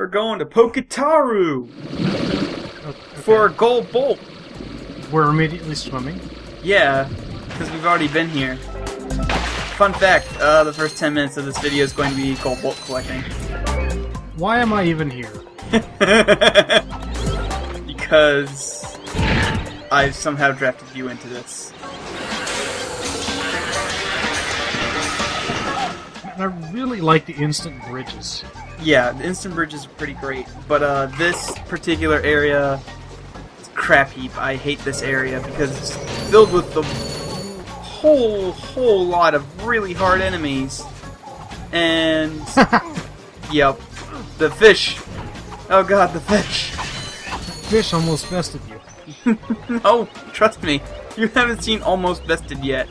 going to Poketarou Okay. for a gold bolt. We're immediately swimming. Yeah, because we've already been here. Fun fact, the first 10 minutes of this video is going to be gold bolt collecting. Why am I even here? Because I've somehow drafted you into this. And I really like the instant bridges. Yeah, the instant bridges are pretty great, but this particular area is a crap heap. I hate this area because it's filled with the whole lot of really hard enemies. And yep, the fish. Oh god, the fish. Fish almost bested you. No, trust me, you haven't seen Almost Bested yet.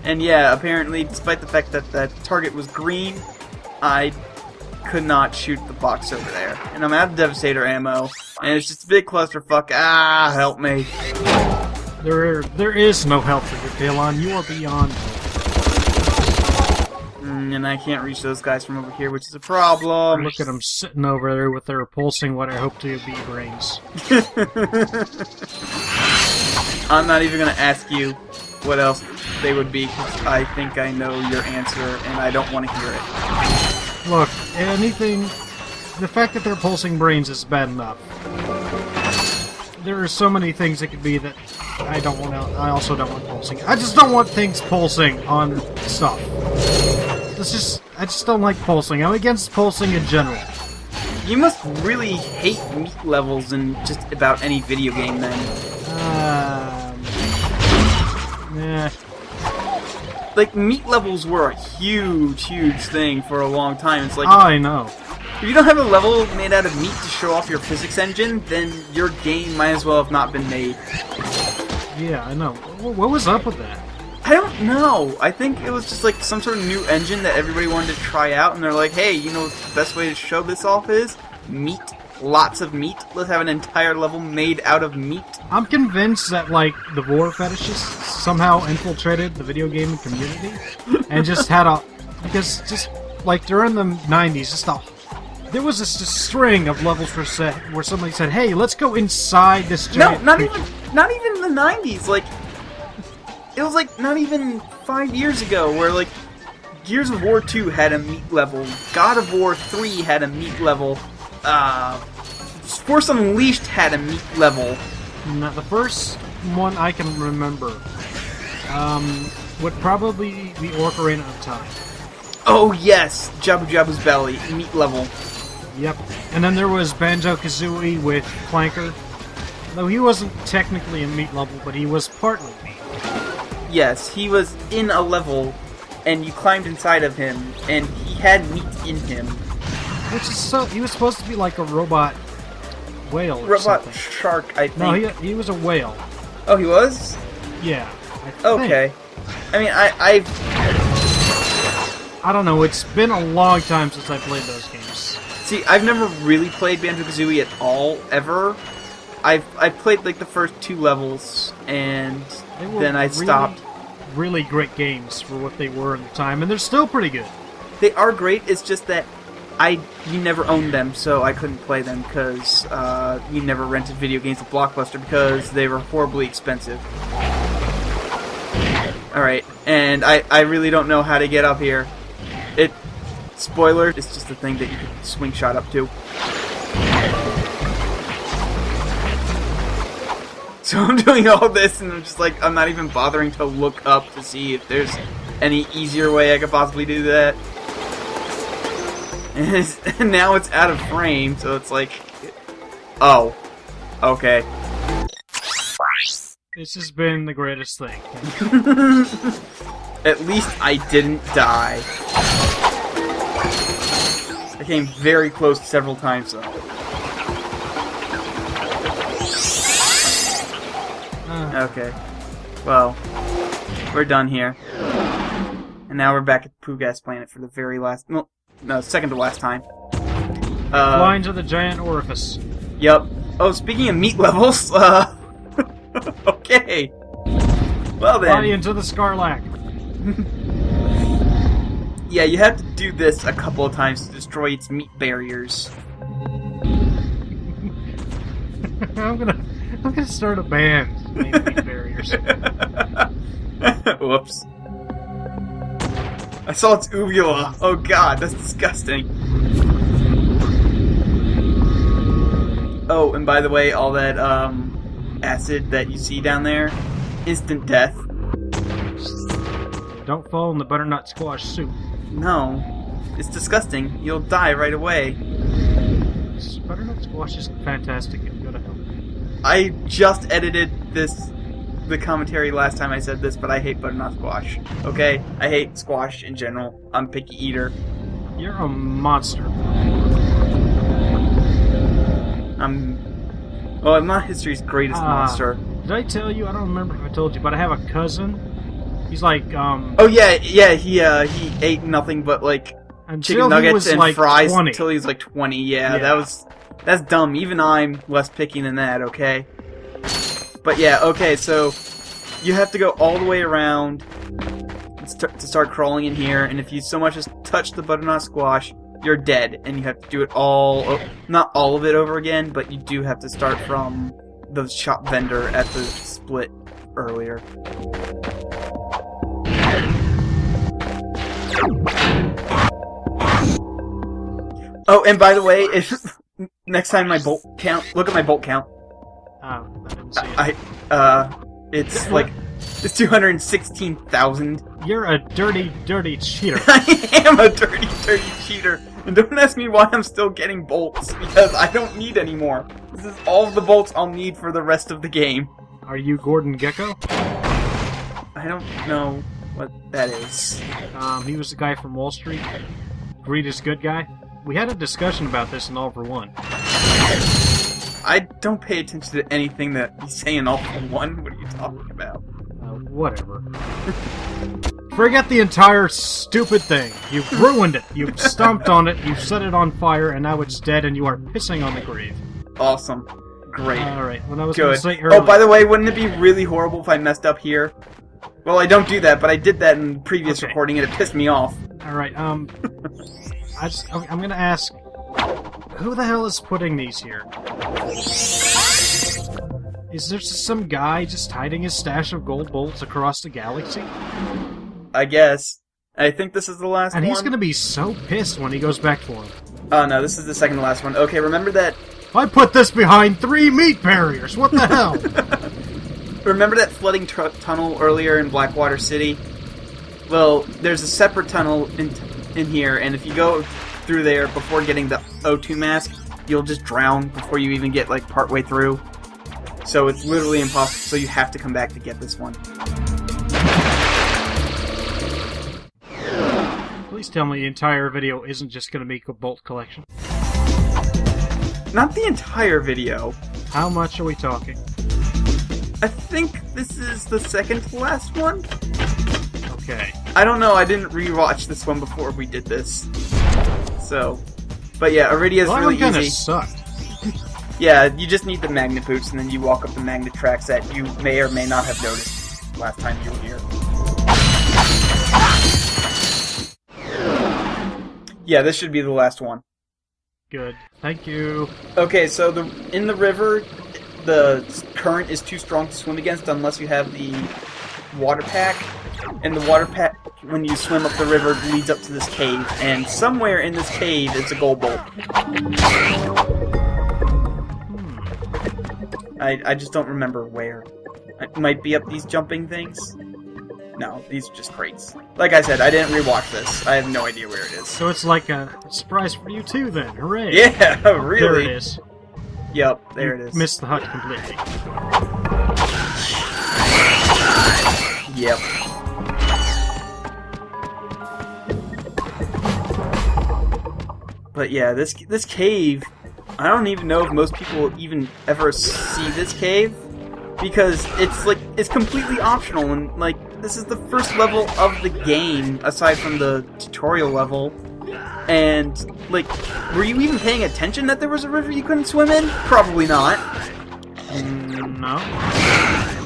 And yeah, apparently, despite the fact that that target was green, I could not shoot the box over there. And I'm out of Devastator ammo, and it's just a big clusterfuck. Ah, help me. There is no help for you, Kalon. You are beyond help. And I can't reach those guys from over here, which is a problem. Look at them sitting over there with their repulsing what I hope to be brains. I'm not even going to ask you what else they would be, because I think I know your answer, and I don't want to hear it. Look, anything... The fact that they're pulsing brains is bad enough. There are so many things it could be that I don't want to... I also don't want pulsing. I just don't want things pulsing on stuff. I just don't like pulsing. I'm against pulsing in general. You must really hate meat levels in just about any video game, then. Yeah. Like, meat levels were a huge thing for a long time. It's like, I know. if you don't have a level made out of meat to show off your physics engine, then your game might as well have not been made. Yeah, I know. What was up with that? I don't know. I think it was just like some sort of new engine that everybody wanted to try out, and they're like, hey, you know what the best way to show this off is? Meat. Lots of meat. Let's have an entire level made out of meat. I'm convinced that, like, the vor fetishists somehow infiltrated the video game community and just had a... Because just, like, during the 90s, there was this string of levels where somebody said, hey, let's go inside this giant... No, not even the 90s. Like, it was like not even 5 years ago where, like, Gears of War 2 had a meat level, God of War 3 had a meat level, Force Unleashed had a meat level. Now, the first one I can remember would probably be Ocarina of Time. Oh yes, Jabu Jabu's Belly, meat level. Yep. And then there was Banjo-Kazooie with Clanker. Though he wasn't technically a meat level, but he was partly meat. Yes, he was in a level, and you climbed inside of him, and he had meat in him. Which is so... He was supposed to be like a robot whale or Robot something. shark, I think. No, he was a whale. Oh, he was? Yeah. I think. Okay. I mean, I don't know, it's been a long time since I played those games. See, I've never really played Banjo-Kazooie at all, ever. I've played, like, the first 2 levels, and then I stopped. Really great games for what they were at the time, and they're still pretty good. They are great, it's just that you never owned them, so I couldn't play them, because you never rented video games at Blockbuster, because they were horribly expensive. Alright, and I really don't know how to get up here. Spoiler, it's just a thing that you can swing shot up to. So I'm doing all this, and I'm just like, I'm not even bothering to look up to see if there's any easier way I could possibly do that. And now it's out of frame, so it's like, oh, okay. This has been the greatest thing. At least I didn't die. I came very close several times, though. Okay. Well, we're done here. And now we're back at the Pooh Gas Planet for the very last... Well, no, second to last time. Flying to the giant orifice. Yep. Oh, speaking of meat levels, okay. Well then. Fly into the Scarlac. Yeah, you have to do this a couple of times to destroy its meat barriers. I'm gonna start a band named Meat Barriers. Whoops. I saw its uvula. Oh god, that's disgusting. Oh, and by the way, all that acid that you see down there, instant death. Don't fall in the butternut squash soup. No, it's disgusting. You'll die right away. Butternut squash is fantastic and go to hell. I just edited the commentary last time I said this, but I hate butternut squash. Okay? I hate squash in general. I'm a picky eater. You're a monster. Well, I'm not history's greatest monster. Did I tell you? I don't remember if I told you, but I have a cousin. He's like, Oh yeah, he ate nothing but like chicken nuggets and like fries 20. until he was like 20. Yeah, that's dumb. Even I'm less picky than that. Okay. But yeah, okay. So you have to go all the way around to start crawling in here, and if you so much as touch the butternut squash, you're dead, and you have to do it not all of it over again, but you do have to start from the shop vendor at the split earlier. Oh, and by the way, if next time my bolt count, look at my bolt count. Oh, I didn't see it. It's like, it's 216,000. You're a dirty, dirty cheater. I am a dirty, dirty cheater. And don't ask me why I'm still getting bolts, because I don't need any more. This is all of the bolts I'll need for the rest of the game. Are you Gordon Gecko? I don't know what that is. He was the guy from Wall Street. Greed is good guy. We had a discussion about this in All for One. I don't pay attention to anything that you say in All for One. What are you talking about? Whatever. Forget the entire stupid thing. You've ruined it. You've stomped on it. You've set it on fire, and now it's dead, and you are pissing on the grave. Awesome. Great. Alright, when I was going to say earlier... Oh, by the way, wouldn't it be really horrible if I messed up here? Well, I don't do that, but I did that in the previous recording, and it pissed me off. Alright, I'm gonna ask, who the hell is putting these here? Is there just some guy just hiding his stash of gold bolts across the galaxy? I guess. I think this is the last one. And he's gonna be so pissed when he goes back for him. Oh no, this is the second to last one. Okay, remember that... I put this behind 3 meat barriers! What the hell? Remember that flooding tunnel earlier in Blackwater City? Well, there's a separate tunnel in here, and if you go through there before getting the O2 mask, you'll just drown before you even get, like, partway through. So it's literally impossible, so you have to come back to get this one. Please tell me the entire video isn't just going to be a bolt collection. Not the entire video. How much are we talking? I think this is the second to last one? Okay. I don't know, I didn't rewatch this one before we did this. So, but yeah, Iridia's really easy. That one kinda sucked. Yeah, you just need the magnet boots, and then you walk up the magnet tracks that you may or may not have noticed last time you were here. Yeah, this should be the last one. Good. Thank you. Okay, so in the river, the current is too strong to swim against unless you have the water pack. And the water pack, when you swim up the river, leads up to this cave. And somewhere in this cave is a gold bolt. I just don't remember where. It might be up these jumping things. No, these are just crates. Like I said, I didn't rewatch this. I have no idea where it is. So it's like a surprise for you too, then. Hooray! Yeah, really. There it is. Yep, there it is. Missed the hut completely. Yep. But yeah, this cave, I don't even know if most people even ever see this cave, because it's completely optional, and like this is the first level of the game aside from the tutorial level. And like, were you even paying attention that there was a river you couldn't swim in? Probably not. No.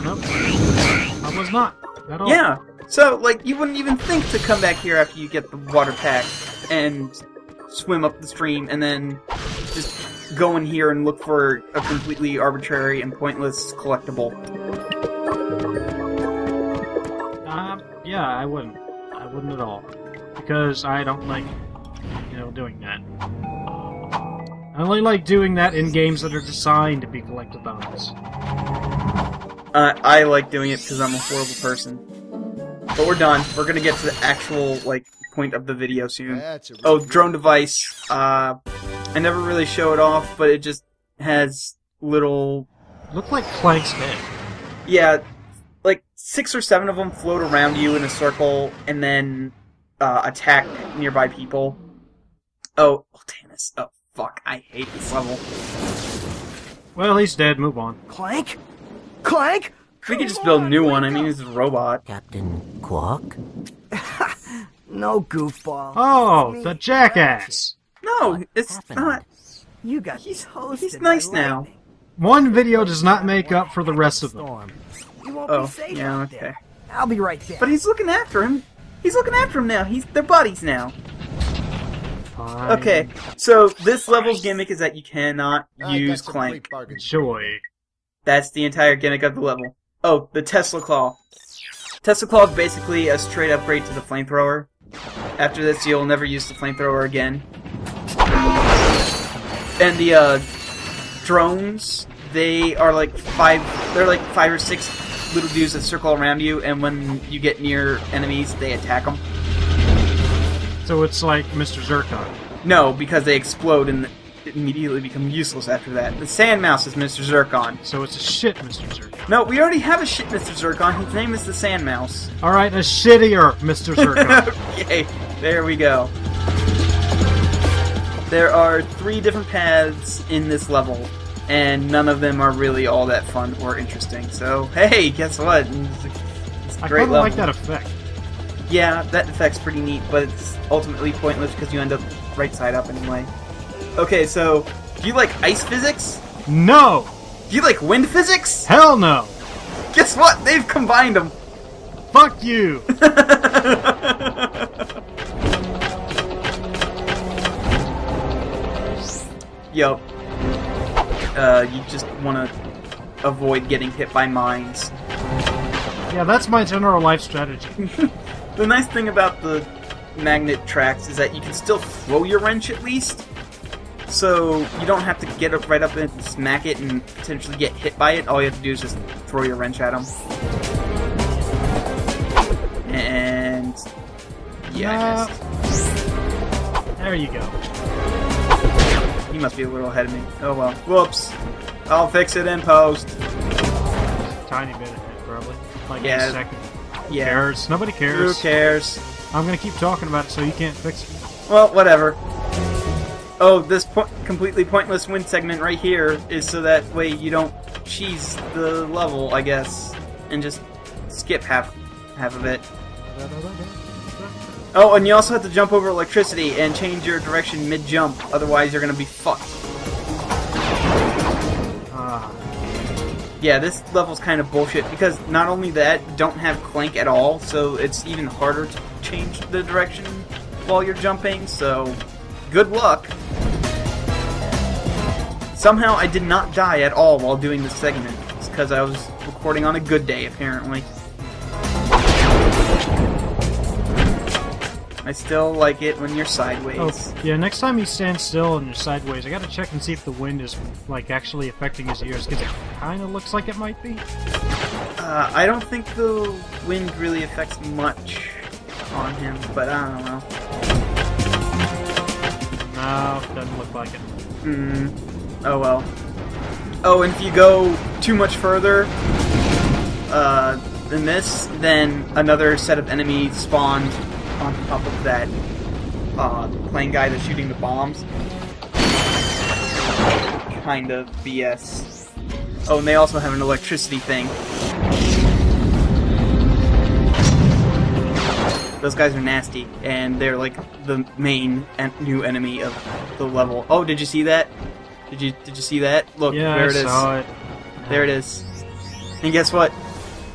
Nope. I was not at all. Yeah. So, like, you wouldn't even think to come back here after you get the water pack and swim up the stream and then just go in here and look for a completely arbitrary and pointless collectible. Yeah, I wouldn't. I wouldn't at all. Because I don't like, doing that. I only like doing that in games that are designed to be collectathons. I like doing it because I'm a horrible person. But we're done. We're gonna get to the actual, like, point of the video soon. Oh, drone device. I never really show it off, but it just has little... Look like Clank's head. Yeah, like 6 or 7 of them float around you in a circle and then attack nearby people. Oh, Tannis. Oh, fuck. I hate this level. Well, he's dead. Move on. Clank? Clank? We could just build a new one. I mean, he's a robot. Captain Quark? No, goofball. Oh, the jackass! No, it's not. You got toasted. He's nice by now. lightning. One video does not make up for the rest of them. Storm. You won't Oh, be safe yeah, out okay. there. I'll be right there. But he's looking after him. He's looking after him now. They're buddies now. Fine. Okay, so this level's gimmick is that you cannot use Clank. Joy. That's the entire gimmick of the level. Oh, the Tesla Claw. Tesla Claw is basically a straight upgrade to the flamethrower. After this, you'll never use the flamethrower again. And the drones, they are like they're like 5 or 6 little dudes that circle around you, and when you get near enemies, they attack them. So it's like Mr. Zircon. No, because they explode and immediately become useless after that. The Sand Mouse is Mr. Zircon. So it's a shit Mr. Zircon. No, we already have a shit Mr. Zircon. His name is the Sand Mouse. Alright, a shittier Mr. Zircon. Okay, there we go. There are 3 different paths in this level, and none of them are really all that fun or interesting. So, hey, guess what? It's a I great kinda level. like that effect. Yeah, that effect's pretty neat, but it's ultimately pointless because you end up right side up anyway. Okay, so, do you like ice physics? No! Do you like wind physics? Hell no! Guess what? They've combined them. Fuck you! Yup. You just want to avoid getting hit by mines. Yeah, that's my general life strategy. The nice thing about the magnet tracks is that you can still throw your wrench at least. So you don't have to get up right up and smack it and potentially get hit by it. All you have to do is just throw your wrench at them. And yeah, I missed. There you go. He must be a little ahead of me. Oh well. Whoops. I'll fix it in post. Tiny bit ahead, probably. Like Yeah. a second. Yeah. Cares? Nobody Who cares. cares? I'm gonna keep talking about it so you can't fix it. Well, whatever. Oh, this completely pointless win segment right here is so that way you don't cheese the level, I guess, and just skip half of it. Oh, and you also have to jump over electricity and change your direction mid-jump, otherwise you're gonna be fucked. Yeah, this level's kind of bullshit, because not only that, you don't have Clank at all, so it's even harder to change the direction while you're jumping, so good luck. Somehow I did not die at all while doing this segment. It's because I was recording on a good day, apparently. I still like it when you're sideways. Oh, yeah, next time you stand still and you're sideways, I gotta check and see if the wind is, like, actually affecting his ears, because it kinda looks like it might be. I don't think the wind really affects much on him, but I don't know. No, doesn't look like it. Oh well. Oh, and if you go too much further than this, then another set of enemies spawned on top of that plane guy that's shooting the bombs. Kind of BS. Oh, and they also have an electricity thing. Those guys are nasty, and they're like the main new enemy of the level. Oh, did you see that? Did you see that? Look, Yeah, there it is. I saw it. There it is. And guess what?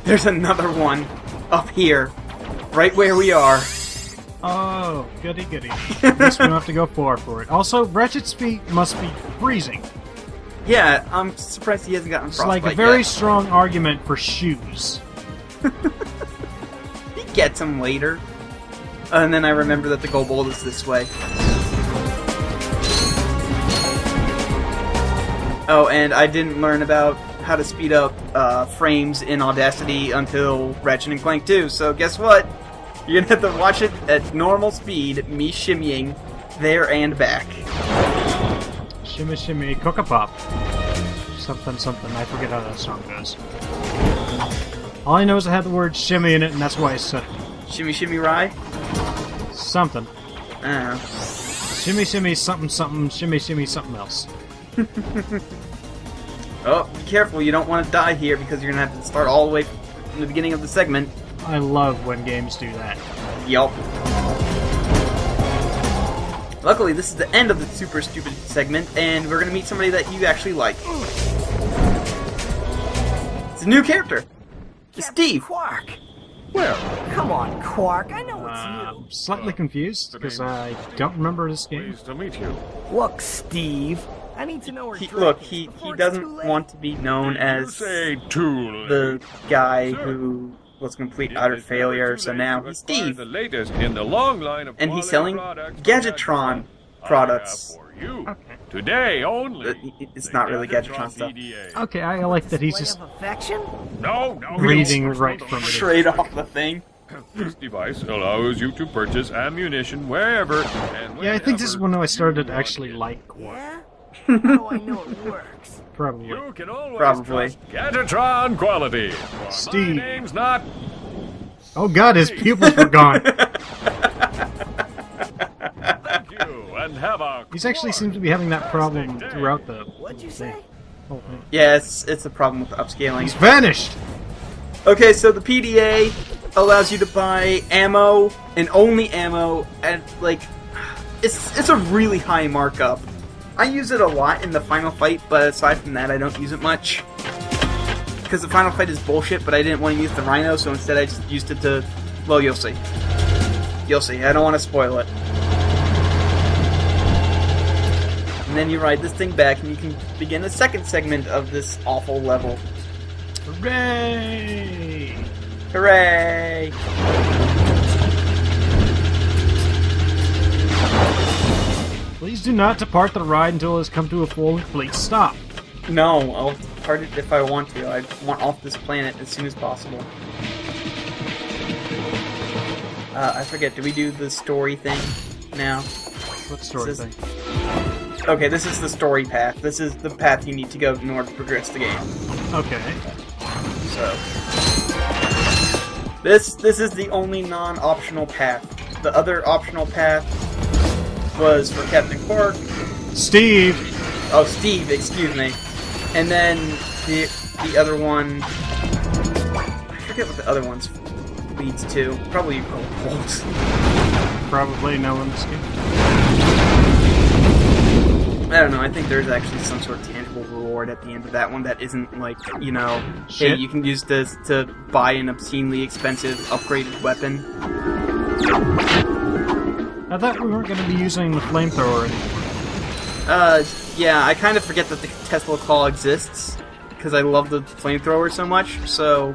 There's another one up here. right where we are. Oh, goody goody. I guess we don't have to go far for it. Also, Ratchet's feet must be freezing. Yeah, I'm surprised he hasn't gotten It's frostbite like a very yet. strong argument for shoes. He gets them later. And then I remember that the gold bowl is this way. Oh, and I didn't learn about how to speed up frames in Audacity until Ratchet and Clank 2, so guess what? You're gonna have to watch it at normal speed, me shimmying there and back. Shimmy shimmy, coca-pop. Something something, I forget how that song goes. All I know is it had the word shimmy in it, and that's why I said it. Shimmy shimmy rye? Something. I don't know. Shimmy shimmy something something, shimmy shimmy something else. Oh, be careful, you don't want to die here because you're gonna have to start all the way from the beginning of the segment. I love when games do that. Yup. Luckily, this is the end of the super stupid segment, and we're gonna meet somebody that you actually like. It's a new character. It's Steve. Quark. Well, Come on, Quark. I know it's you. Slightly confused, because I don't remember this game. pleased to meet you. Look, Steve. I need to know where Look, Drake is he before it's doesn't too late. want to be known You as say too late. the guy Sir. who was a complete It utter is never failure, too so late now to he's acquire Steve. The latest in the long line of And he's quality selling products from Gadgetron products. I have for you. Today only. It's The not really Gadgetron stuff. PDA. Okay, I like that he's Display just of affection? No, reading no, right no, from it. Straight off the thing. This device allows you to purchase ammunition wherever and Yeah, I think this is when I started to whenever actually you like Quark. Yeah? How do I know it works? Probably. You can always Probably. trust Gadgetron quality. For Steve. My name's not. Oh god, his pupils were gone. Thank you, and have a. He actually seems to be having that problem throughout the What'd you say? whole thing. Yeah, it's a problem with upscaling. He's vanished! Okay, so the PDA allows you to buy ammo, and only ammo, and, like, it's a really high markup. I use it a lot in the final fight, but aside from that, I don't use it much. Because the final fight is bullshit, but I didn't want to use the Rhino, so instead I just used it to... Well, you'll see. You'll see. I don't want to spoil it. And then you ride this thing back, and you can begin the second segment of this awful level. Hooray! Hooray! Please do not depart the ride until it has come to a full and complete stop. No, I'll depart it if I want to. I want off this planet as soon as possible. I forget, do we do the story thing now? What story This is- thing? Okay, this is the story path. This is the path you need to go in order to progress the game. Okay. So... This is the only non-optional path. The other optional path was for Captain Quark. Steve! Oh, Steve, excuse me. And then the other one... I forget what the other one's leads to. Probably Gold. Probably no one escaped. I don't know, I think there's actually some sort of tangible reward at the end of that one that isn't like, you know, hey, Shit. you can use this to buy an obscenely expensive upgraded weapon. I thought we weren't going to be using the flamethrower anymore. Yeah, I kind of forget that the Tesla Claw exists, because I love the flamethrower so much, so...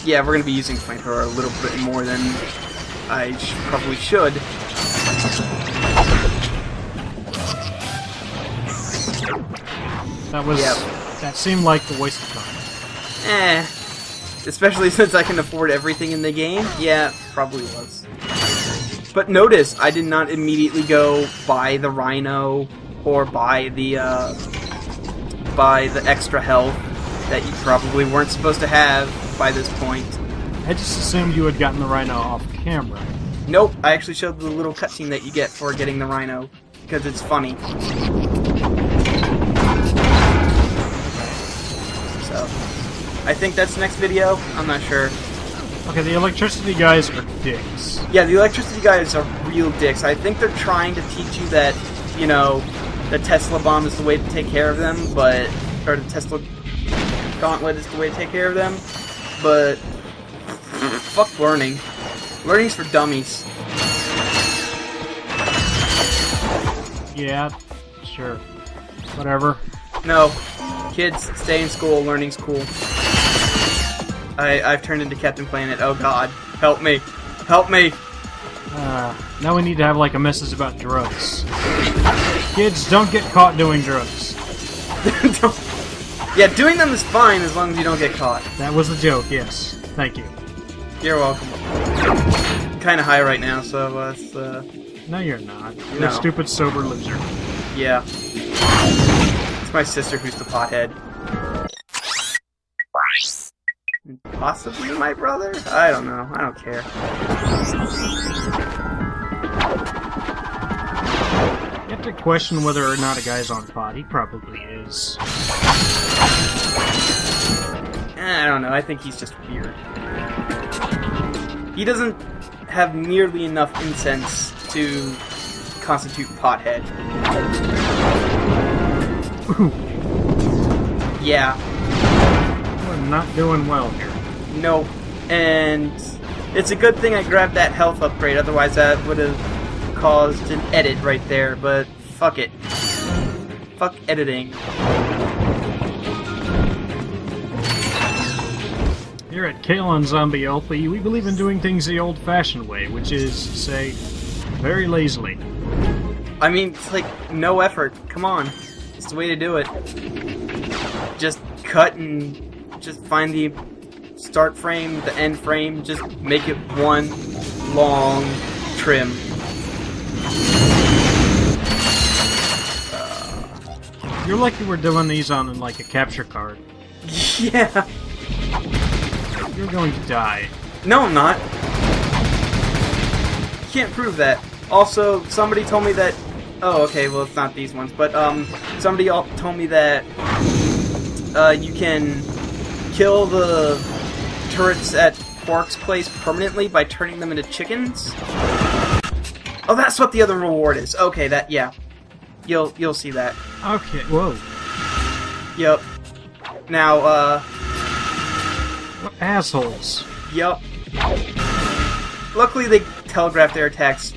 Yeah, we're going to be using flamethrower a little bit more than I probably should. That was... Yep. That seemed like a waste of time. Especially since I can afford everything in the game. Yeah, probably was. But notice, I did not immediately go buy the Rhino or buy the extra health that you probably weren't supposed to have by this point. I just assumed you had gotten the Rhino off camera. Nope, I actually showed the little cutscene that you get for getting the Rhino, because it's funny. So, I think that's next video. I'm not sure. Okay, the electricity guys are dicks. Yeah, the electricity guys are real dicks. I think they're trying to teach you that, you know, the Tesla bomb is the way to take care of them, but... Or the Tesla gauntlet is the way to take care of them, but... fuck learning. Learning's for dummies. Yeah, sure. Whatever. No. Kids, stay in school. Learning's cool. I've turned into Captain Planet. Oh god. Help me. Help me. Now we need to have like a message about drugs. Kids, don't get caught doing drugs. Yeah, doing them is fine as long as you don't get caught. That was a joke, yes. Thank you. You're welcome. I'm kinda high right now, so it's, No, you're not. You're No. a stupid, sober loser. yeah. It's my sister who's the pothead. Possibly my brother? I don't know. I don't care. You have to question whether or not a guy's on pot. He probably is. I don't know. I think he's just weird. He doesn't have nearly enough incense to constitute pothead. Ooh, Yeah. we're not doing well here. Nope. And it's a good thing I grabbed that health upgrade, otherwise that would have caused an edit right there, but fuck it. Fuck editing. Here at kalonZombie LP, we believe in doing things the old-fashioned way, which is, say, very lazily. I mean, it's like, no effort. Come on. It's the way to do it. Just cut and just find the start frame, the end frame, just make it one long trim. You're lucky we're doing these on, like, a capture card. Yeah. You're going to die. No, I'm not. You can't prove that. Also, somebody told me that... Oh, okay, well, it's not these ones, but, somebody told me that, you can kill the turrets at Quark's place permanently by turning them into chickens? Oh, that's what the other reward is. Okay, that, yeah. You'll see that. Okay, whoa. Yep. Now, What assholes. Yep. Luckily, they telegraphed their attacks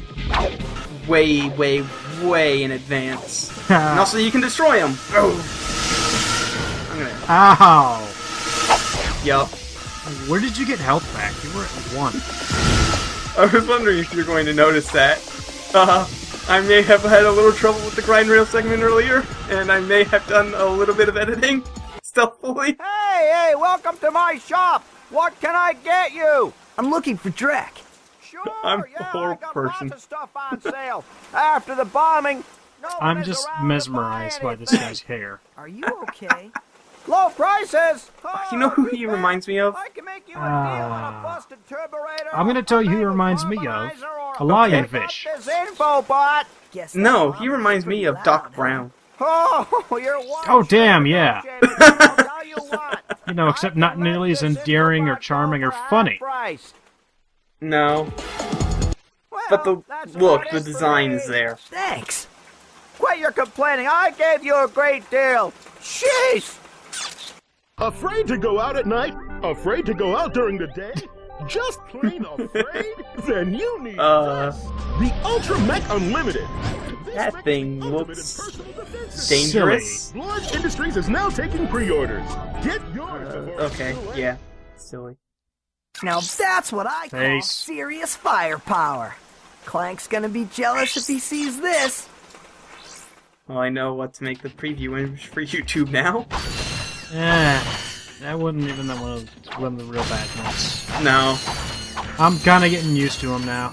way, way, way in advance. And also, you can destroy them. Oh. I'm gonna... Ow! Yep. Where did you get health back? You were at 1. I was wondering if you're going to notice that. I may have had a little trouble with the grind rail segment earlier, and I may have done a little bit of editing stealthily. Hey, welcome to my shop. What can I get you? I'm looking for Drek. Sure, I'm a yeah, horrible I got person. lots of stuff on sale. After the bombing, no one I'm is just around to mesmerized buy by this anything. guy's hair. Are you okay? Low prices. You know who he bet. reminds me of? I can make you a deal on a busted turburator. I'm gonna tell you who he reminds me of. A lionfish. This info bot. Guess No, he reminds me of Doc Brown. Oh, you're one Oh, damn, yeah. I'll tell you what. You know, except not nearly as endearing or charming or funny. Price. No. Well, But the that's look, about the it for design's me. there. Thanks. Quit your complaining. I gave you a great deal. Jeez. Afraid to go out at night? Afraid to go out during the day? Just plain afraid? Then you need this. The Ultra Mech Unlimited. This That mech thing is ultimate looks in personal defense. dangerous. Large Industries is now taking pre-orders. Get yours before it's Okay, too late. yeah. Silly. Now that's what I call Face. serious firepower. Clank's gonna be jealous if he sees this. Well, I know what to make the preview image for YouTube now. That wasn't even one of the real bad ones. No. I'm kinda getting used to him now.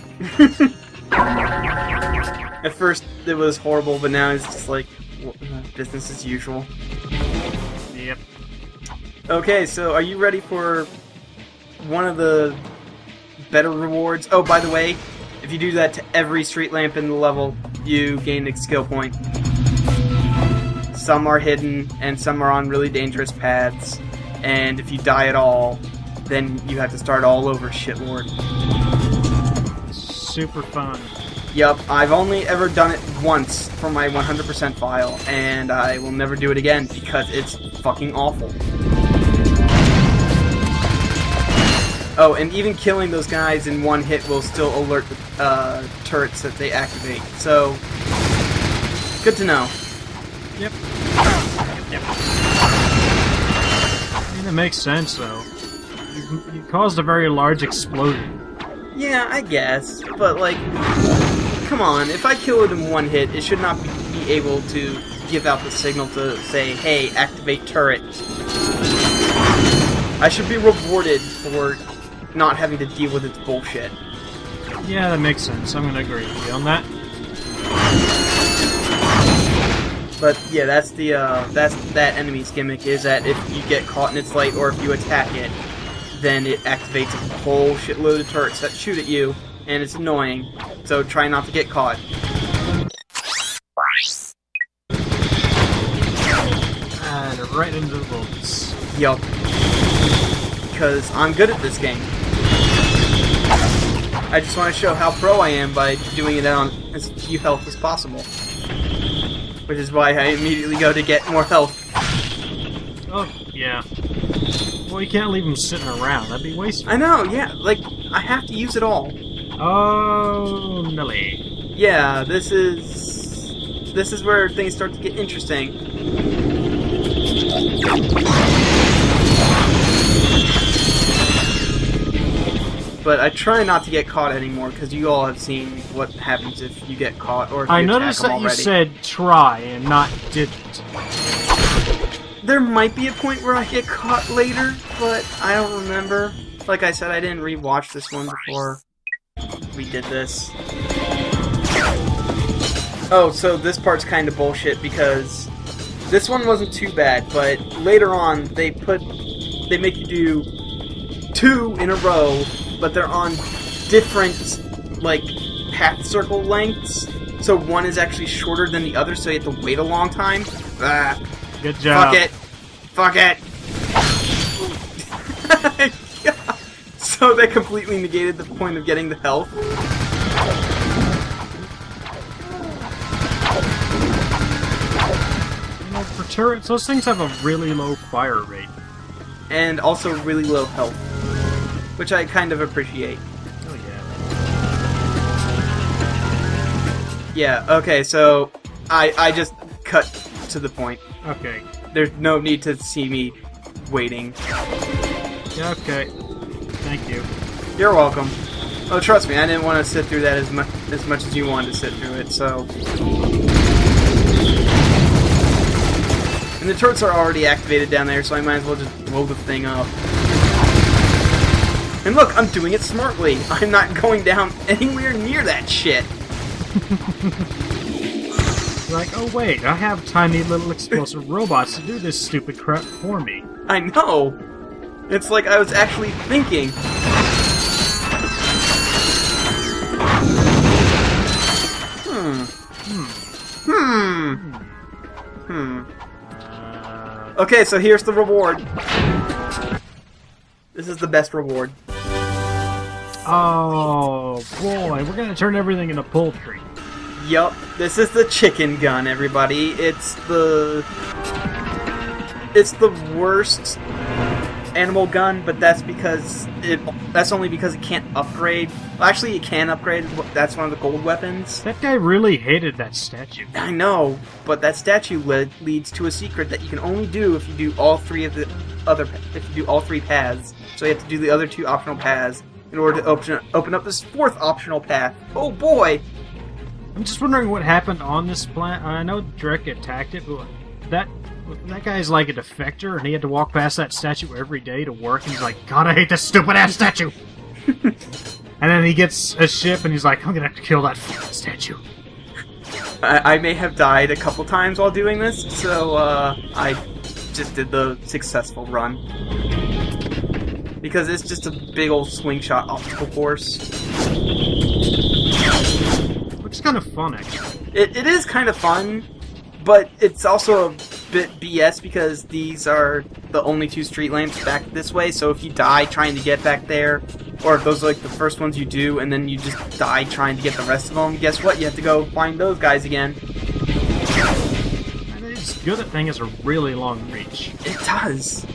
At first, it was horrible, but now it's just like business as usual. Yep. Okay, so are you ready for one of the better rewards? Oh, by the way, if you do that to every street lamp in the level, you gain a skill point. Some are hidden, and some are on really dangerous paths. And if you die at all, then you have to start all over, shitlord. Super fun. Yup, I've only ever done it once for my 100% file, and I will never do it again because it's fucking awful. Oh, and even killing those guys in one hit will still alert the turrets that they activate. So, good to know. Yep. I mean, it makes sense, though. You caused a very large explosion. Yeah, I guess. But, like, come on. If I kill it in one hit, it should not be able to give out the signal to say, hey, activate turret. I should be rewarded for not having to deal with its bullshit. Yeah, that makes sense. I'm gonna agree with you on that. But yeah, that's that enemy's gimmick, is that if you get caught in its light or if you attack it, then it activates a whole shitload of turrets that shoot at you, and it's annoying. So try not to get caught. And right into the ropes. Yup. Because I'm good at this game. I just want to show how pro I am by doing it on as few health as possible. Which is why I immediately go to get more health. Oh, yeah. Well, you can't leave them sitting around. That'd be wasteful. I know, yeah. Like, I have to use it all. Oh, Nelly. Yeah, this is where things start to get interesting. But I try not to get caught anymore, because you all have seen what happens if you get caught, or if you I attack noticed them that you already. said try and not didn't. There might be a point where I get caught later, but I don't remember. Like I said, I didn't rewatch this one before we did this. Oh, so this part's kind of bullshit, because this one wasn't too bad, but later on they make you do 2 in a row, but they're on different, like, path circle lengths. So one is actually shorter than the other, so you have to wait a long time. Ah, Good job. fuck it. Fuck it. Yeah. So they completely negated the point of getting the health. You know, for turrets, those things have a really low fire rate. And also really low health. Which I kind of appreciate. Oh, yeah. Yeah, okay, so I just cut to the point. Okay. There's no need to see me waiting. Yeah, okay. Thank you. You're welcome. Oh, trust me, I didn't want to sit through that as much as you wanted to sit through it, so... And the turrets are already activated down there, so I might as well just blow the thing up. And look, I'm doing it smartly. I'm not going down anywhere near that shit. Like, oh wait, I have tiny little explosive robots to do this stupid crap for me. I know. It's like I was actually thinking. Okay, so here's the reward. This is the best reward. Oh boy, we're gonna turn everything into poultry. Yup, this is the chicken gun, everybody. It's the worst animal gun, but that's only because it can't upgrade. Well, actually, it can upgrade. That's one of the gold weapons. That guy really hated that statue. I know, but that statue leads to a secret that you can only do if you do all 3 of the paths. So you have to do the other 2 optional paths in order to open up this 4th optional path. Oh boy! I'm just wondering what happened on this planet. I know Drek attacked it, but that guy's like a defector, and he had to walk past that statue every day to work, and he's like, God, I hate this stupid-ass statue! And then he gets a ship, and he's like, I'm gonna have to kill that fucking statue. I may have died a couple times while doing this, so I just did the successful run. Because it's just a big old swing shot obstacle course. Looks kind of fun, actually. It is kind of fun, but it's also a bit BS because these are the only 2 street lamps back this way, so if you die trying to get back there, or if those are like the first ones you do, and then you just die trying to get the rest of them, guess what? You have to go find those guys again. And it's good that thing has a really long reach. It does.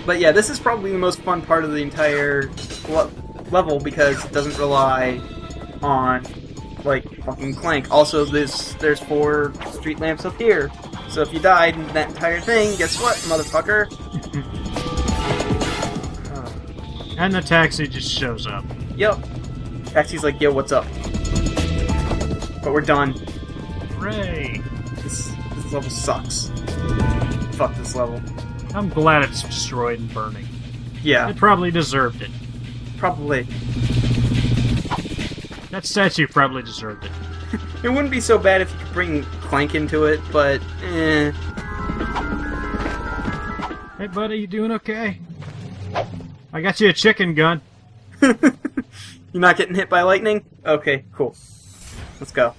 But yeah, this is probably the most fun part of the entire level because it doesn't rely on, like, fucking Clank. Also, there's 4 street lamps up here. So if you died in that entire thing, guess what, motherfucker? And the taxi just shows up. Yep. Taxi's like, yo, what's up? But we're done. Hooray! This level sucks. Fuck this level. I'm glad it's destroyed and burning. Yeah. It probably deserved it. Probably. That statue probably deserved it. It wouldn't be so bad if you could bring Clank into it, but eh. Hey buddy, you doing okay? I got you a chicken gun. You're not getting hit by lightning? Okay, cool. Let's go. I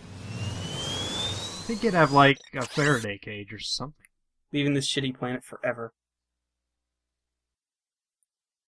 think you'd have, like, a Faraday cage or something. Leaving this shitty planet forever.